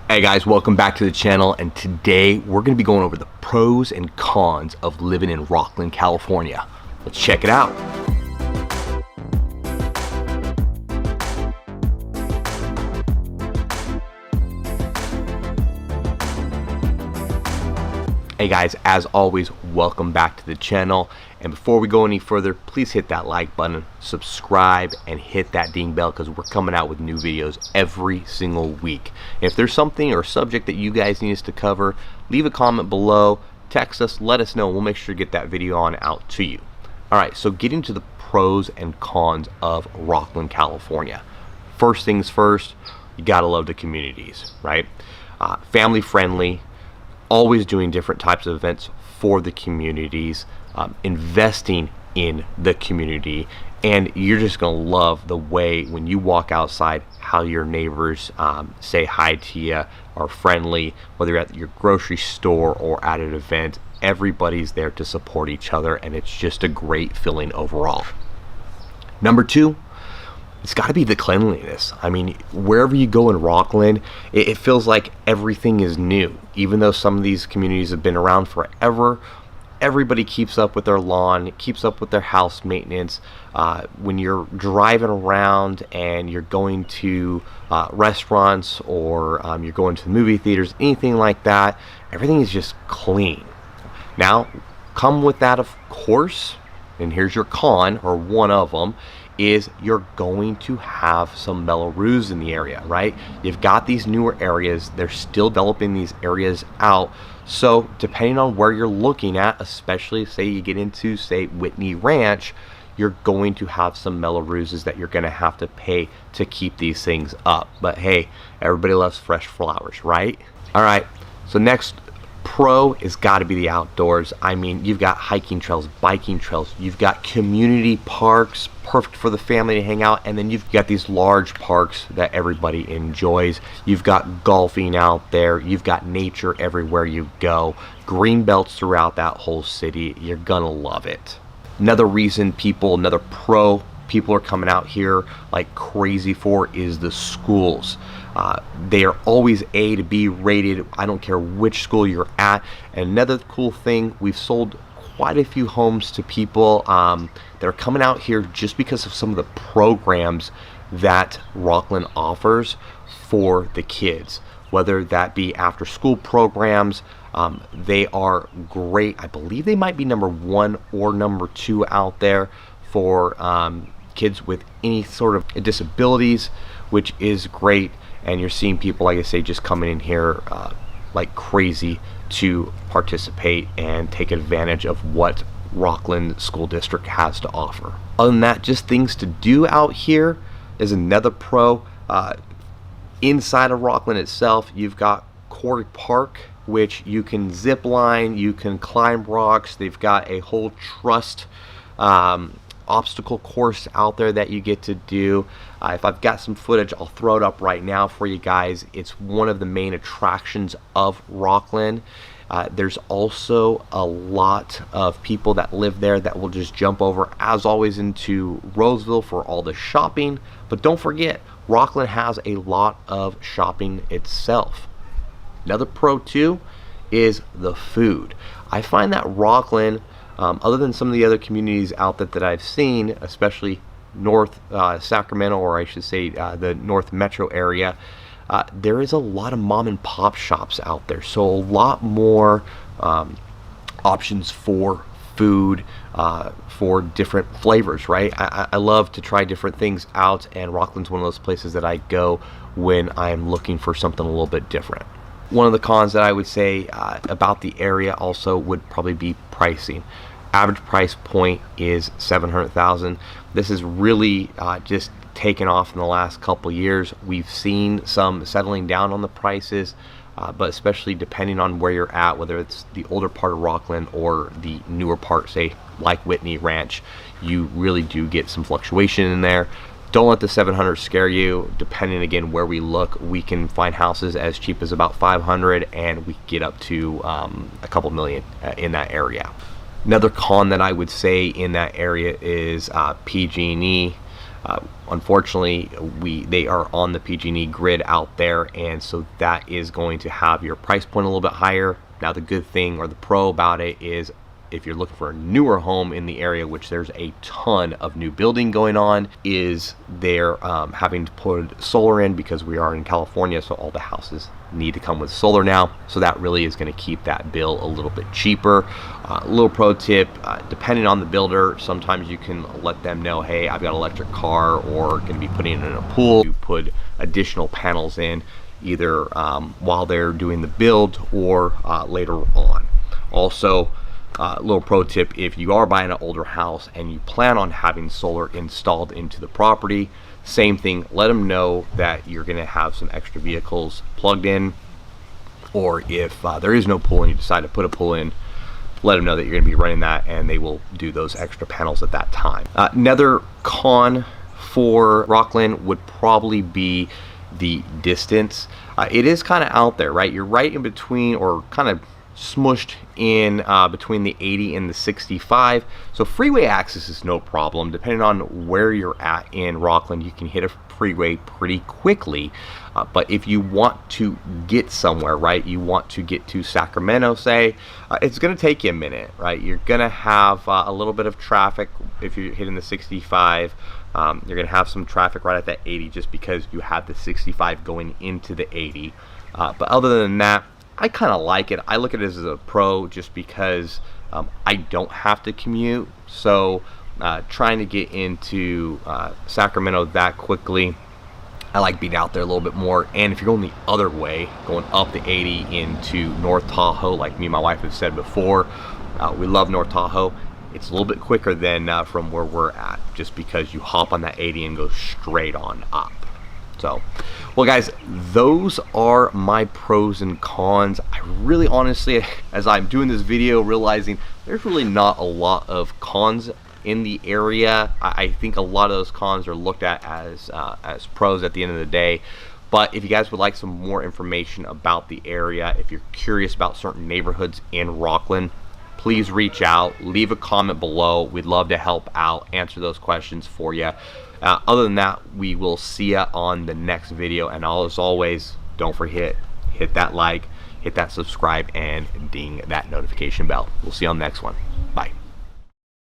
Hey guys, welcome back to the channel, and today we're going to be going over the pros and cons of living in Rocklin, California. Let's check it out. Hey guys, as always, welcome back to the channel. And before we go any further, please hit that like button, subscribe, and hit that ding bell because we're coming out with new videos every single week. If there's something or subject that you guys need us to cover, leave a comment below, text us, let us know, and we'll make sure to get that video on out to you. Alright, so getting to the pros and cons of Rocklin, California. First things first, you gotta love the communities, right? Family friendly, always doing different types of events for the communities, investing in the community, and you're just gonna love the way when you walk outside how your neighbors say hi to you, are friendly, whether you're at your grocery store or at an event. Everybody's there to support each other, and it's just a great feeling overall. Number two, it's got to be the cleanliness. I mean, wherever you go in Rocklin, it feels like everything is new. Even though some of these communities have been around forever, everybody keeps up with their lawn, keeps up with their house maintenance. When you're driving around and you're going to restaurants or you're going to the movie theaters, anything like that, everything is just clean. Now, come with that, of course, and here's your con, or one of them, is you're going to have some Mellow-roos in the area, right? You've got these newer areas, they're still developing these areas out, so depending on where you're looking at, especially say you get into, say, Whitney Ranch, you're going to have some Mellow-roos that you're going to have to pay to keep these things up. But hey, everybody loves fresh flowers, right? All right, so next pro is got to be the outdoors. I mean, you've got hiking trails, biking trails, you've got community parks, perfect for the family to hang out, and then you've got these large parks that everybody enjoys. You've got golfing out there, you've got nature everywhere you go, green belts throughout that whole city. You're gonna love it. Another reason another pro people are coming out here like crazy for is the schools. They are always A to B rated. I don't care which school you're at. And another cool thing, we've sold quite a few homes to people that are coming out here just because of some of the programs that Rocklin offers for the kids, whether that be after school programs. They are great. I believe they might be number 1 or number 2 out there for kids with any sort of disabilities, which is great. And you're seeing people, like I say, just coming in here like crazy to participate and take advantage of what Rocklin School District has to offer. Other than that, just things to do out here is another pro. Inside of Rocklin itself, you've got Quarry Park, which you can zip line, you can climb rocks. They've got a whole trust obstacle course out there that you get to do. If I've got some footage, I'll throw it up right now for you guys. It's one of the main attractions of Rocklin. There's also a lot of people that live there that will just jump over, as always, into Roseville for all the shopping. But don't forget, Rocklin has a lot of shopping itself. Another pro too is the food. I find that Rocklin, other than some of the other communities out there that I've seen, especially North Sacramento, or I should say the North Metro area, there is a lot of mom and pop shops out there. So a lot more options for food, for different flavors, right? I love to try different things out, and Rocklin's one of those places that I go when I'm looking for something a little bit different. One of the cons that I would say about the area also would probably be pricing. Average price point is $700,000. This is really just taken off in the last couple years. We've seen some settling down on the prices, but especially depending on where you're at, whether it's the older part of Rocklin or the newer part, say like Whitney Ranch, you really do get some fluctuation in there. Don't let the 700 scare you. Depending again where we look, we can find houses as cheap as about 500, and we get up to a couple million in that area. Another con that I would say in that area is PG&E. Unfortunately, they are on the PG&E grid out there, and so that is going to have your price point a little bit higher. Now, the good thing or the pro about it is if you're looking for a newer home in the area, which there's a ton of new building going on, is they're having to put solar in because we are in California, so all the houses need to come with solar now. So that really is going to keep that bill a little bit cheaper. A little pro tip, depending on the builder, sometimes you can let them know, hey, I've got an electric car or going to be putting it in a pool. You put additional panels in either while they're doing the build or later on. Also, little pro tip, if you are buying an older house and you plan on having solar installed into the property, same thing, let them know that you're going to have some extra vehicles plugged in, or if there is no pool and you decide to put a pool in, let them know that you're going to be running that, and they will do those extra panels at that time. Another con for Rocklin would probably be the distance. It is kind of out there, right? You're right in between, or kind of smushed in between the 80 and the 65, so freeway access is no problem. Depending on where you're at in Rocklin, you can hit a freeway pretty quickly, but if you want to get somewhere, right, you want to get to Sacramento, say, it's going to take you a minute, right? You're going to have a little bit of traffic if you're hitting the 65. You're going to have some traffic right at that 80 just because you have the 65 going into the 80, but other than that, I kind of like it. I look at it as a pro just because I don't have to commute. So trying to get into Sacramento that quickly, I like being out there a little bit more. And if you're going the other way, going up the 80 into North Tahoe, like me and my wife have said before, we love North Tahoe. It's a little bit quicker than from where we're at, just because you hop on that 80 and go straight on up. So, well guys, those are my pros and cons. I really honestly, as I'm doing this video, realizing there's really not a lot of cons in the area. I think a lot of those cons are looked at as pros at the end of the day. But if you guys would like some more information about the area, if you're curious about certain neighborhoods in Rocklin, please reach out, leave a comment below. We'd love to help out, answer those questions for you. Other than that, we will see you on the next video, and as always, don't forget, hit that like, hit that subscribe, and ding that notification bell. We'll see you on the next one.